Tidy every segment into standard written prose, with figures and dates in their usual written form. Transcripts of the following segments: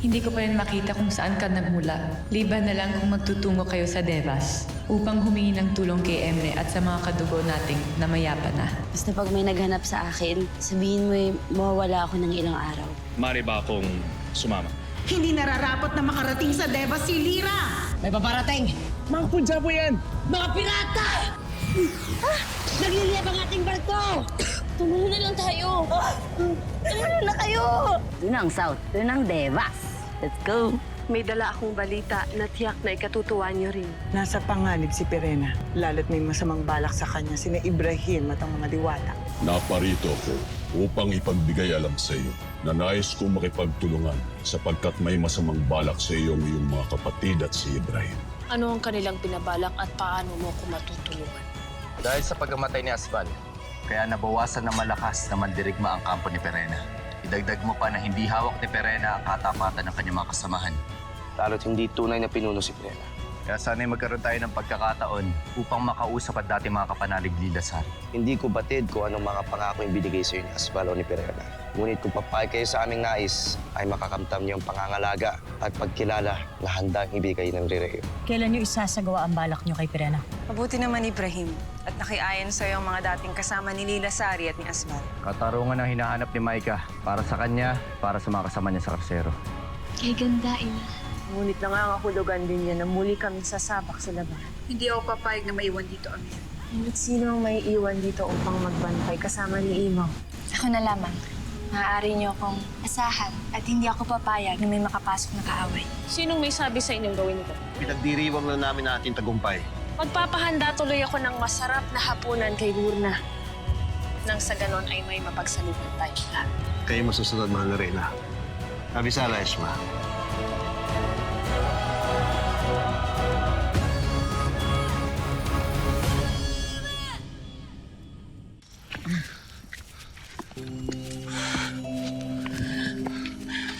Hindi ko pa rin makita kung saan ka nagmula. Liban na lang kung magtutungo kayo sa Devas upang humingi ng tulong kay Emre at sa mga kadugo nating namayapa na. Basta pag may naghanap sa akin, sabihin mo mawawala ako ng ilang araw. Mari ba akong sumama? Hindi nararapat na makarating sa Devas si Lyra! May paparating! Mga Punjabo yan! Mga pirata! Nagliliyab ang ating barko! Tumulo na lang tayo! Tumulo na kayo! Doon ang South, doon ang Devas. Let's go! May dala akong balita na tiyak na ikatutuwa niyo rin. Nasa panganib si Perena, lalo't may masamang balak sa kanya sina Ibrahim at ang mga diwata. Naparito ako upang ipagbigay alam sa iyo na nais kong makipagtulungan sapagkat may masamang balak sa iyong mga kapatid at si Ibrahim. Ano ang kanilang pinabalak at paano mo ko matutulungan? Dahil sa pagkamatay ni Asbal, kaya nabawasan na malakas na mandirigma ang kampo ni Perena. Idagdag mo pa na hindi hawak ni Perena ang katapatan ng kanyang mga kasamahan. Lalo't hindi tunay na pinuno si Perena. Kaya sana'y magkaroon tayo ng pagkakataon upang makausap at dati mga kapanalig ni Lazar. Hindi ko batid kung anong mga pangako yung binigay sa iyo ni Asbal o ni Perena. Ngunit kung papayag kayo sa aming nais, ay makakamtam niyo ang pangangalaga at pagkilala na handang ibigay ng Rireo. Kailan niyo isasagawa ang balak niyo kay Perena? Mabuti naman, Ibrahim. At nakiayon sa'yo ang mga dating kasama ni Lila Sari at ni Asbal. Katarungan ang hinahanap ni Maika para sa kanya, para sa mga kasama niya sa karsero. Kay ganda, ina. Ngunit nangangahulugan din yan na muli kami sasabak sa laban. Hindi ako papayag na maiwan dito, Amir. Ngunit sino ang may iwan dito upang magbantay kasama ni Imaw? Ako na lamang. Maaari niyo akong asahan at hindi ako papayag na may makapasok na kaaway. Sinong may sabi sa inyong gawin ito? Pinagdiriwang na namin natin tagumpay. Magpapahanda tuloy ako ng masarap na hapunan kay Gurna. Nang sa ganon ay may mapagsaluhan tayo lahat. Kayo masusunod, mahal na Reyna. Abisala, Esma.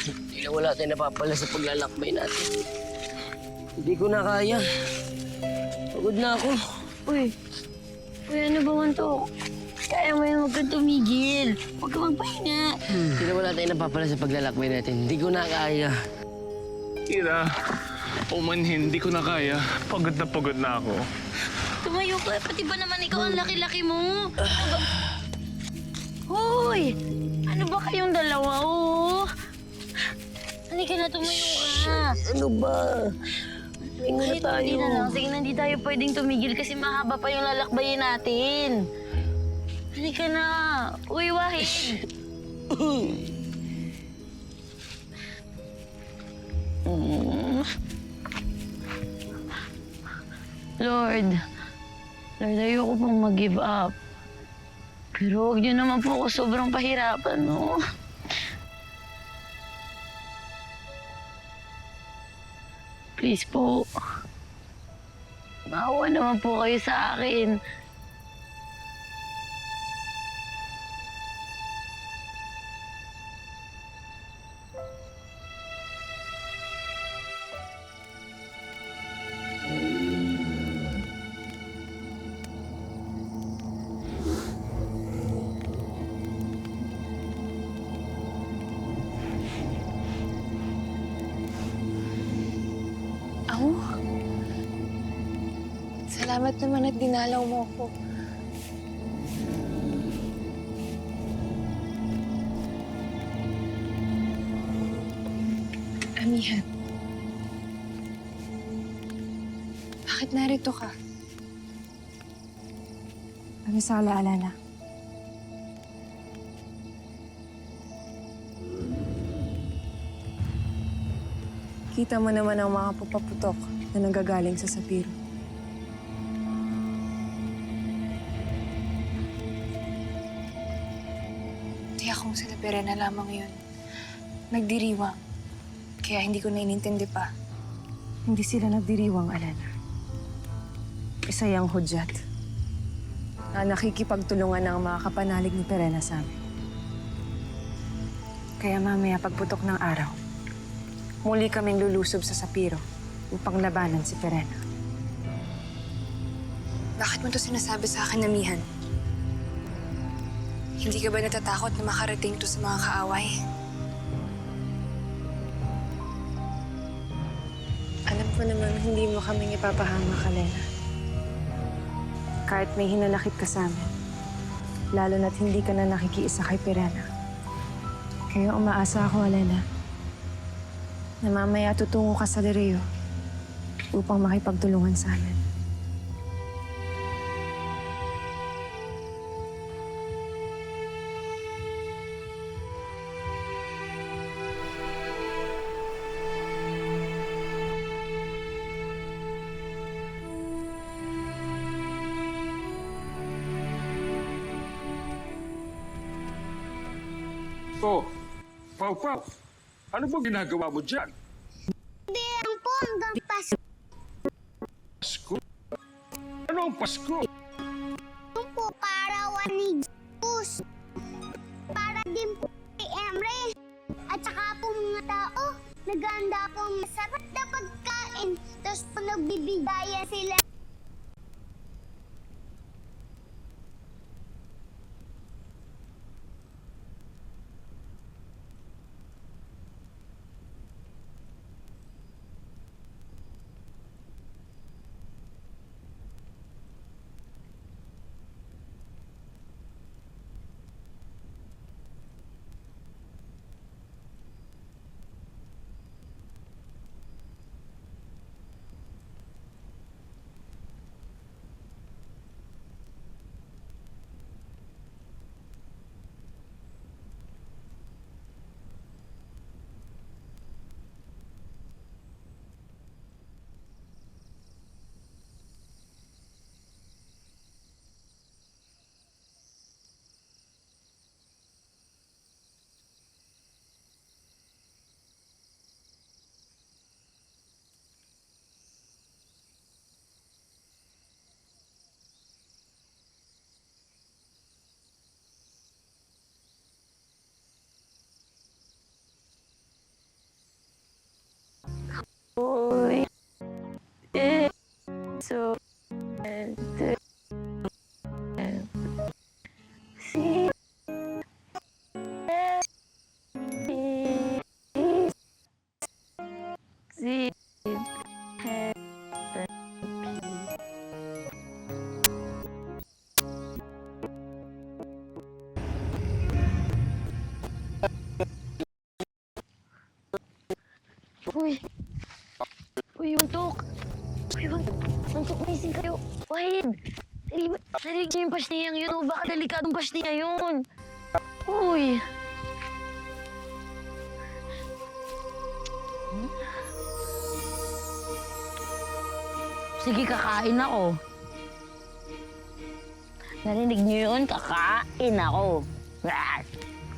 Hindi na wala tayo napapala sa paglalakbay natin. Hindi ko na kaya. Pagod na ako. Uy, ano ba man to? Kaya mo yun, huwag kang tumigil. Huwag ka magpahinga. Hindi na wala tayo napapala sa paglalakbay natin. Hindi ko na kaya. Ira, umanhin, hindi ko na kaya. Pagod na ako. Tumayo ka, pati ba naman ikaw ang laki-laki mo? Hoy! Ano ba kayong dalawa, oh? Halika na, tumayo ka. Ano ba? Hinga na Kahit tayo. hindi na lang, sige na, hindi tayo pwedeng tumigil kasi mahaba pa yung lalakbayin natin. Halika na. Uy, Wahid. Lord, ayoko pang mag-give up. Pero huwag niyo naman po ako sobrang pahirapan, no? Please po. Maawa naman po kayo sa akin. Ako? Salamat naman at dinalaw mo ako. Amihan. Bakit narito ka? Kami sa alaalala. Kita mo naman ang mga pupaputok na nanggagaling sa Sapiro. Tiyak kong sila Perena lamang yun. Nagdiriwang. Kaya hindi ko na inintindi pa. Hindi sila nagdiriwang, Alana. Isa yung hudyat na nakikipagtulungan ng mga kapanalig ni Perena sa amin. Kaya mamaya pagputok ng araw, muli kaming lulusob sa Sapiro upang labanan si Perena. Bakit mo to sinasabi sa akin, Amihan? Hindi ka ba natatakot na makarating to sa mga kaaway? mo naman hindi mo kaming ipapahamak, Alena. Kahit may hinanakit ka sa amin, lalo na't hindi ka na nakikiisa kay Pirena. Kaya umaasa ako, Alena, na mamaya tutungo ka sa Lereo upang makipagtulungan sa amin. Oh, Pau Pau, ano ba ginagawa mo dyan? Hindi lang po hanggang Pasko. Pasko? Ano ang Pasko? Yung po parawan ni Jesus. Para din po kay Emre. At saka po mga tao, naghahanda po ang masarap na pagkain. Tapos po nagbibigayan sila. Uy, so, si, si, Uy! Uy, Untok! Uy, Untok, gising kayo! Wahid! Narinig niyo yung pasniyang yun o baka delikadong pasniya yun! Uy! Sige, kakain ako. Narinig niyo yun? Kakain ako.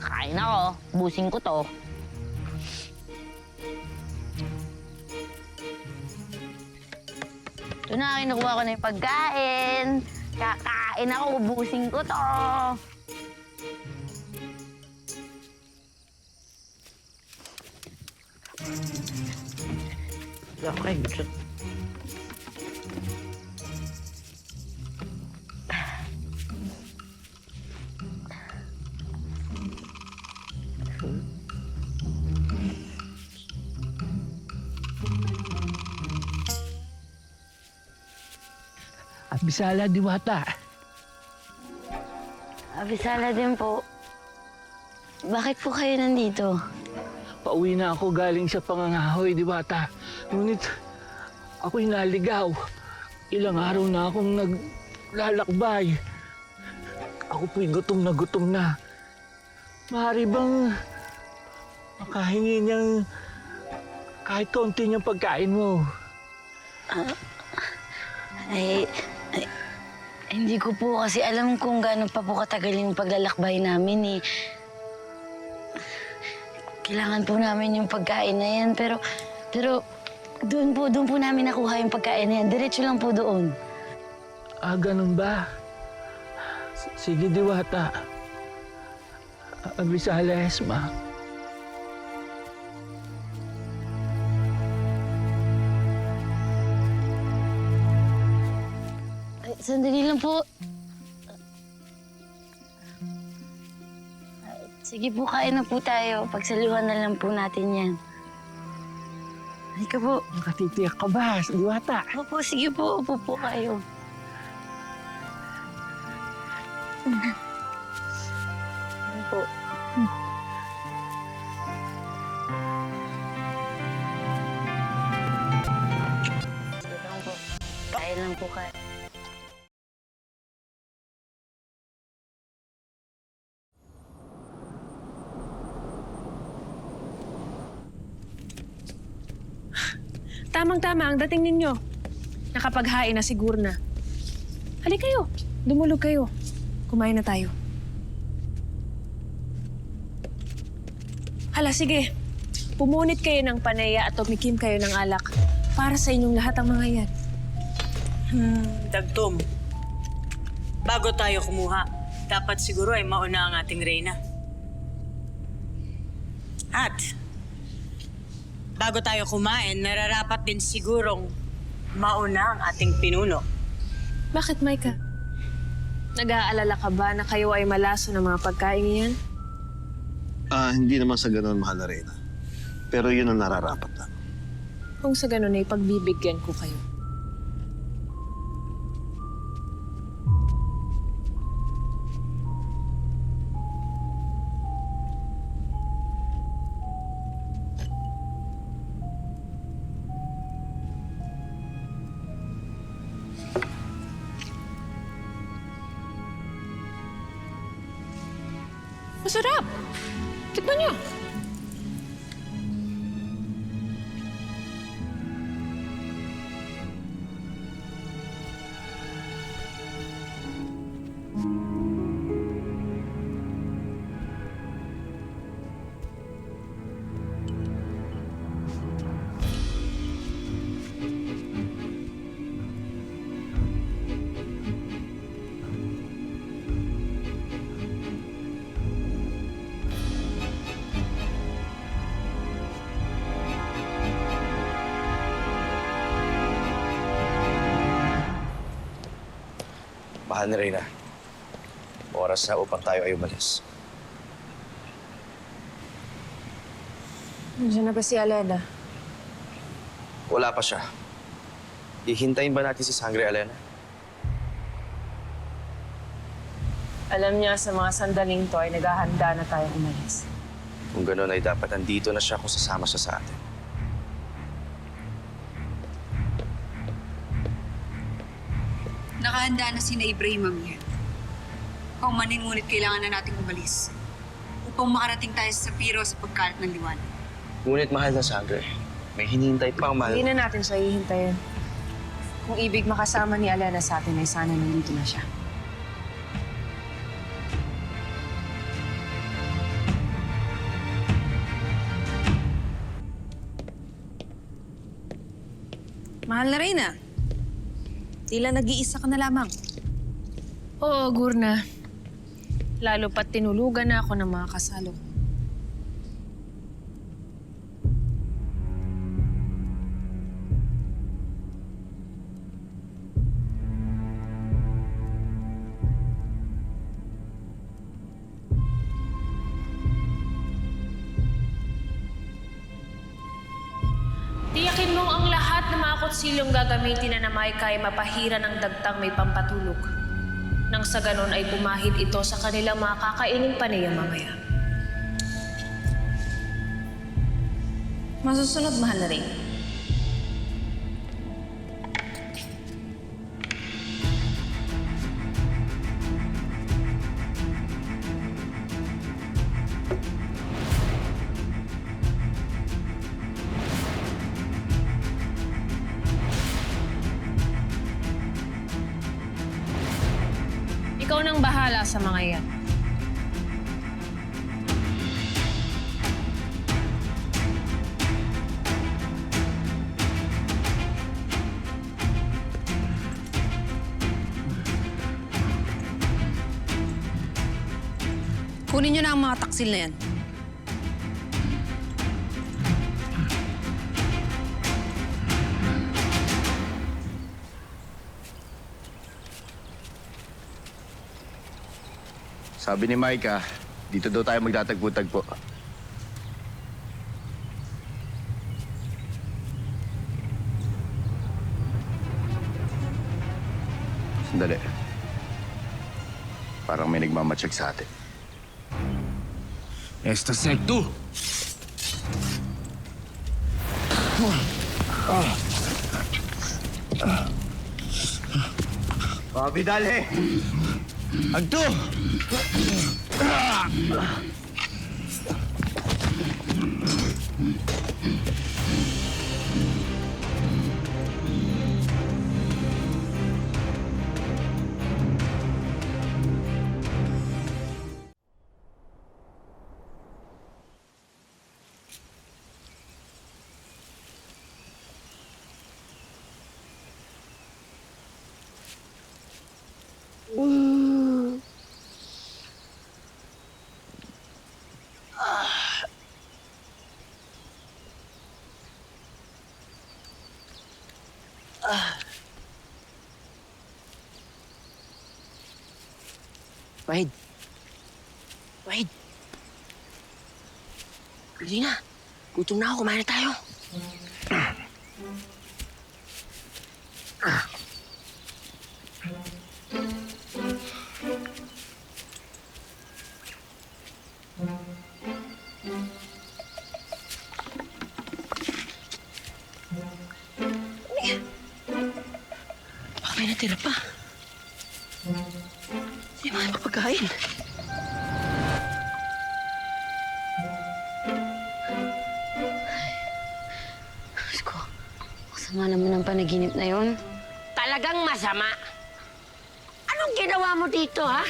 Kakain ako. Busing ko to. Ito na, kinukuha ko na yung pagkain. Kakain ako, ubusing ko to. Okay. Abisala, Diwata. Abisala din po. Bakit po kayo nandito? Pauwi na ako galing sa pangangahoy, Diwata. Ngunit ako'y naligaw. Ilang araw na akong naglalakbay. Ako po'y gutom na. Maaari bang makahingi niyang kahit konti niyang pagkain mo? Hindi ko po kasi alam kung gaano pa po katagal yung paglalakbay namin eh. Kailangan po namin yung pagkain na yan, pero doon po namin nakuha yung pagkain na yan. Diretso lang po doon. Ah, ganun ba? Sige, Diwata. Abisala, Esma. Sandali lang po. Sige po, kain na po tayo. Pagsaluhan na lang po natin yan. Halika po. Nakatitiyak ka ba, Diwata? Opo, sige po. Upo po kayo. Ano po? Sige lang po. Kain lang po kayo. Tamang-tama ang dating ninyo. Nakapaghain na siguro na. Halika kayo. Dumulog kayo. Kumain na tayo. Hala, sige. Pumunit kayo ng paneya at tumikim kayo ng alak para sa inyong lahat ang mga yan. Dagtom. Bago tayo kumuha, dapat siguro ay mauna ang ating reyna. At bago tayo kumain, nararapat din sigurong mauna ang ating pinuno. Bakit, Maika? Nag-aalala ka ba na kayo ay malaso ng mga pagkain niyan? Hindi naman sa ganun, mahal na Reyna. Pero yun ang nararapat lang. Kung sa ganun ay pagbibigyan ko kayo. Masarap! Tikman niyo! Mahal na Reyna. Oras na upang tayo ay umalis. Nandiyan na ba si Alena? Wala pa siya. Ihintayin ba natin si Sangre, Alena? Alam niya sa mga sandaling to ay naghahanda na tayong umalis. Kung gano'n ay dapat andito na siya kung sasama siya sa atin. Nakahanda na sina Ibrahim Amir. Paumanin ngunit kailangan na nating umalis upang makarating tayo sa Sapiro sa pagkalat ng liwanag. Ngunit mahal na Sangre, may hinihintay pa ang mahal. Hindi na natin siya hihintayin. Kung ibig makasama ni Alena sa atin ay sana nandito na siya. Mahal na Reyna, tila nag-iisa ka na lamang. Oo, Gurna. Lalo pat tinulugan na ako ng mga kasalo ko. Tiyakin mong ang lahat ng mga kutsilong gagamitin na Maika ay mapahira ng dagtang may pampatulog. Nang sa ganon ay pumahid ito sa kanilang mga kakaining paneya mamaya. Masusunod, mahal na Reyna. Ikaw nang bahala sa mga yan. Kunin niyo na ang mga taksil na yan. Sabi ni Maika, dito daw tayo magtatagpo-tagpo. Sandali. Parang may nagmamatsyag sa atin. Esta secto. Bobby, dali! Agto! Wahid. Wahid. Bili na. Gutom na ako. Kumain na tayo. Baka may natira pa. Hindi mga papagkain. Diyos ko, masama naman ang panaginip na yun. Talagang masama. Anong ginawa mo dito, ha?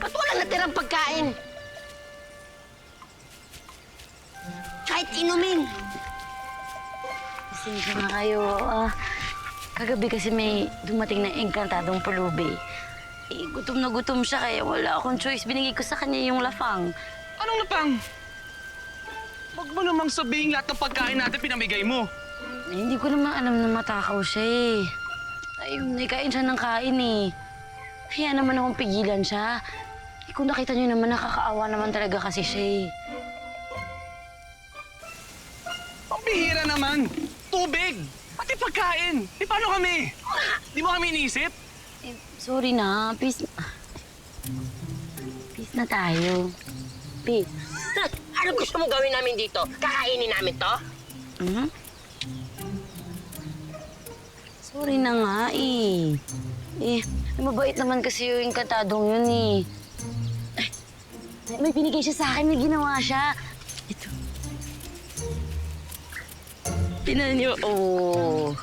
Ba't walang natirang pagkain? Kahit inumin. Pasensya na kayo. Kagabi kasi may dumating na engkantadong pulubi. Gutom na gutom siya kaya wala akong choice. Binigay ko sa kanya yung lafang. Anong lapang? Huwag mo namang sabihin lahat ng pagkain natin pinamigay mo. Hindi ko naman alam na matakaw siya eh. Ayun, kain siya ng kain eh. Kaya naman akong pigilan siya. Kung nakita niyo naman, nakakaawa naman talaga kasi siya eh. Ang bihira naman. Tubig. Pati pagkain. Paano kami? Di mo kami iniisip? Sorry na. Peace na tayo. Peace. Ano gusto mo gawin namin dito? Kakainin namin to? Hmm? Sorry na nga eh. Mabait naman kasi yung engkantadong yun eh. May binigay siya sa akin, may ginawa siya. Ito. Tinan niyo, oh.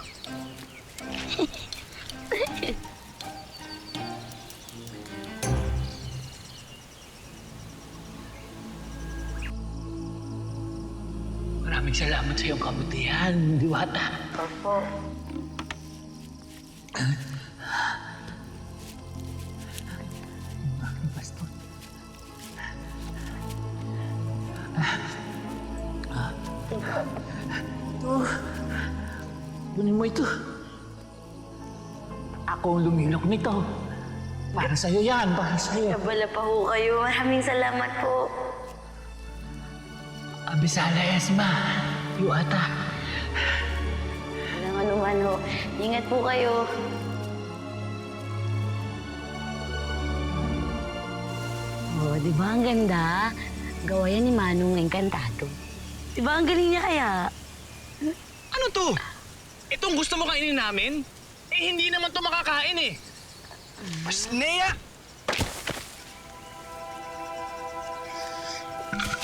Maraming salamat sa iyong kabutihan, Diwata. Opo. Pastor. Ito. Kunin mo ito. Ako ang lumilok nito. Para sa'yo yan, para sa'yo. Kabala pa ho kayo. Maraming salamat po. Abisala Esma, Diwata. Walang anuman ho. Ingat po kayo. Oh, di ba ang ganda? Gawa yan ni Manong Engkantado. Di ba ang galing niya kaya? Ano to? Itong gusto mo kainin namin? Eh, hindi naman to makakain eh. Pasneya!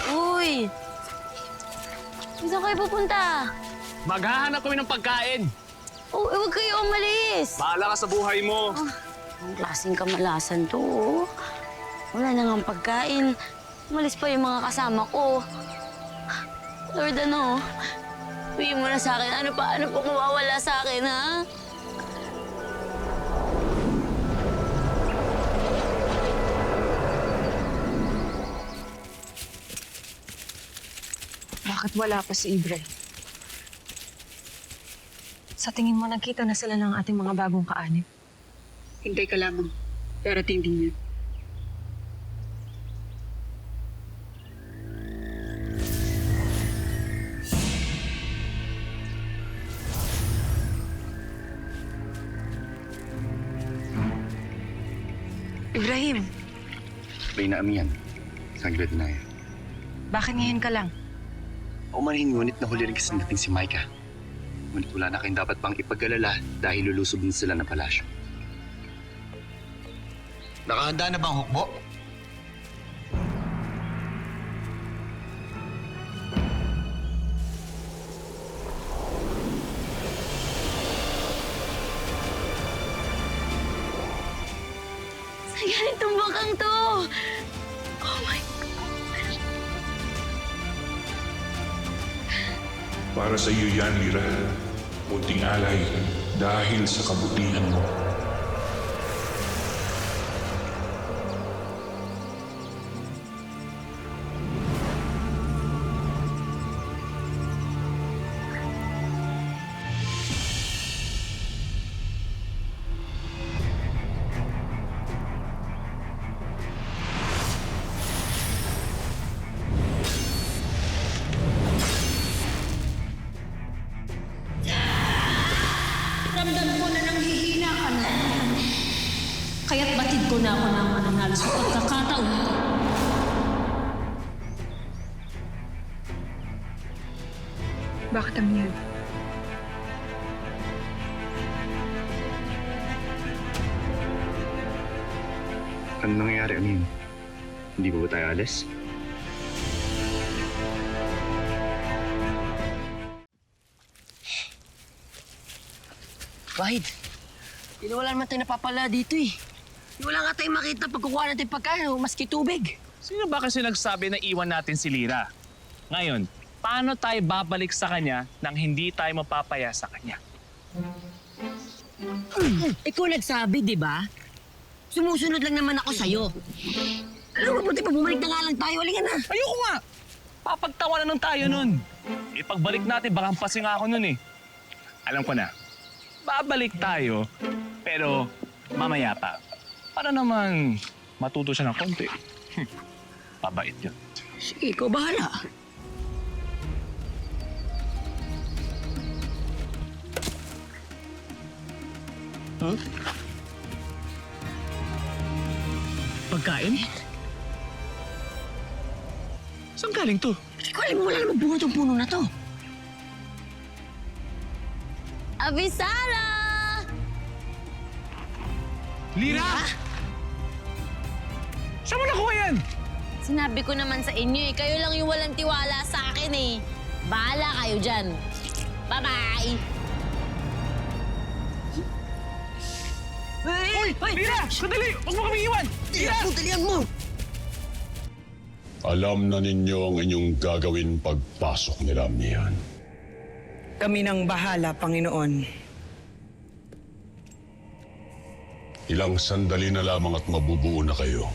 Uy! Saan kayo pupunta? Maghahanap kami ng pagkain. Oh, huwag kayo umalis! Bahala ka sa buhay mo. Ang klaseng kamalasan to, oh. Wala na nga pagkain. Umalis pa yung mga kasama ko. Lord, ano? Bigyan mo na sa akin. Ano pa mawawala sa akin, ha? Bakit wala pa si Ibre? Sa tingin mo, nakita na sila ng ating mga bagong kaanib? Hintay ka lamang. Darating din yun. Ibrahim, Reyna Amian, Sangre Danaya. bakit ngayon ka lang? Umanhin ngunit nahuli rin kasi natin si Micah. Ngunit wala na kayong dapat pang ipag-alala dahil lulusob din sila ng palasyo. Nakahanda na bang hukbo? Sa ganitong bakang to! Oh my God! Para sa iyo yan, Lira. Munting alay dahil sa kabutihan mo. Ramdam ko na nanghihina ka na. Kaya't batid ko na ako ng mananalo sa pagkakataon na to. Bakit Amian? Ano nangyayari, Amin? Hindi ba tayo alis? Wahid, wala naman tayo napapala dito eh. Wala nga tayong makita pagkukuha natin pagkain o maski tubig. Sino ba kasi nagsabi na iwan natin si Lira? Ngayon, paano tayo babalik sa kanya nang hindi tayo mapapaya sa kanya? Ikaw nagsabi, di ba? Sumusunod lang naman ako sa'yo. Alam mo, buti pa bumalik na nga lang tayo. Halika na. Ayoko nga! Papagtawanan lang tayo nun. Ipagbalik natin, baka hampasin nga ako nun eh. Alam ko na, babalik tayo, pero mamaya pa. Para naman matuto siya ng konti. Pabait yun. Sige, ikaw bahala. Huh? Pagkain? Saan galing to? Hindi ko alam, wala namang bunga tong puno na to. Abisara! Lira! Saan mo nakuha yan? Sinabi ko naman sa inyo eh, kayo lang yung walang tiwala sa akin eh. Bahala kayo dyan. Bye-bye! Hoy! Lira! Sandali! Huwag mo kami iwan! Lira! Dalihan mo! Alam na ninyo ang inyong gagawin pagpasok nila, Mian. Kami nang bahala, Panginoon. Ilang sandali na lamang at mabubuo na kayo.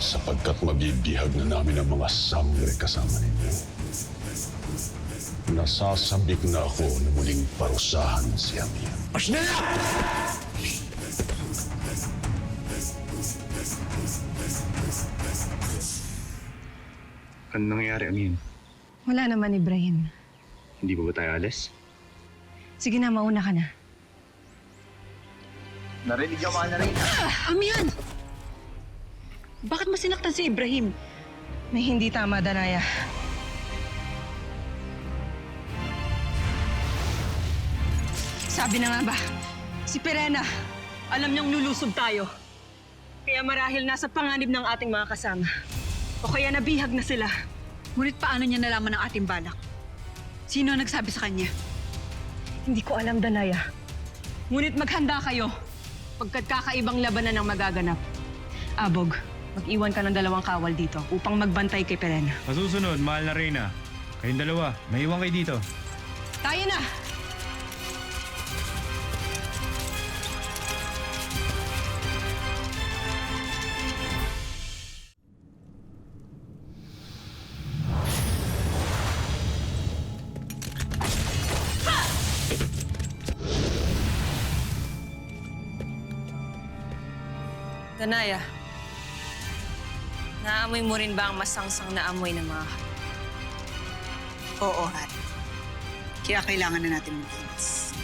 Sapagkat mabibihag na namin ang mga sangre kasama ninyo. Nasasabik na ako na muling parusahan si Amian. Pasnala! Ano nangyayari, Amin? Wala naman, Ibrahim. Hindi ba tayo alis? Sige na, mauna ka na. Narinig yung mga narinig. Amian! Bakit mo sinaktan si Ibrahim? May hindi tama, Danaya. Sabi na nga ba, si Perena, alam niyang lulusob tayo. Kaya marahil nasa panganib ng ating mga kasama. O kaya nabihag na sila. Ngunit paano niya nalaman ang ating balak? Sino ang nagsabi sa kanya? Hindi ko alam, Danaya. Ngunit maghanda kayo pagkat kakaibang labanan ang magaganap. Abog, mag-iwan ka ng 2 kawal dito upang magbantay kay Perena. Masusunod, mahal na Reyna. Kayong dalawa, may iwan kayo dito. Tayo na! Danaya, naamoy mo rin ba ang masangsang na amoy ng mga Oo, Hat. Kaya kailangan na natin mag-iwas.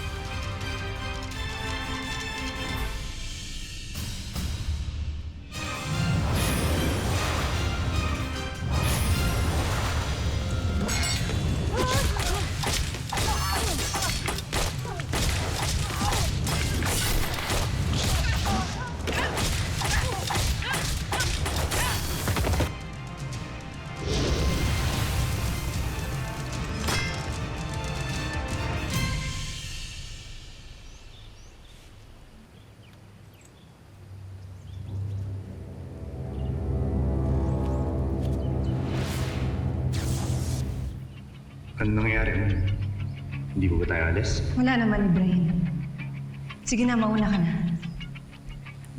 Ano nangyayari? Hindi ba tayo alis? Wala naman, Ibrahim. Sige na, mauna ka na.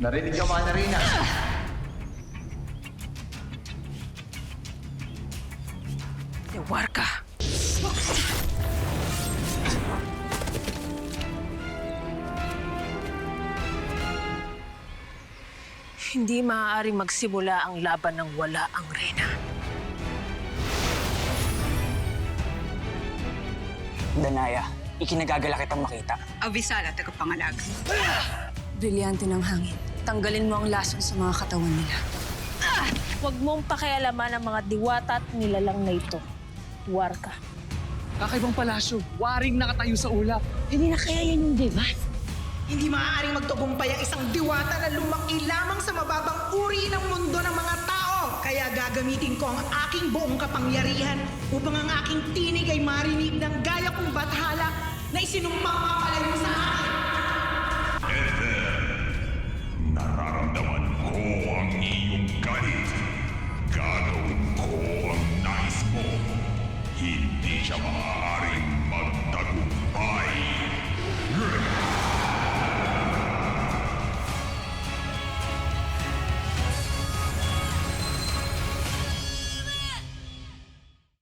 Narinig ka, Mana Reyna. War ka. Hindi maaaring magsimula ang laban ng wala ang Reyna. Danaya, ikinagagala kitang makita. Avisala, tagapangalag. Brilyante ng hangin. Tanggalin mo ang lason sa mga katawan nila. Huwag mong pakialaman ang mga diwata at nilalang na ito. War ka. Kakaibang palasyo, waring nakatayo sa ulap. Hindi na kaya yan yung Devas. Hindi maaaring magtagumpay ang isang diwata na lumaki lamang sa mababang uri ng mundo ng mga tao. Kaya gagamitin ko ang aking buong kapangyarihan upang ang aking tinig ay marinig ng gaya kong bathala na isinumpang papalayo sa akin. Nararamdaman ko ang iyong galit. Gagawin ko ang nais mo. Hindi siya maaaring magtagumpay.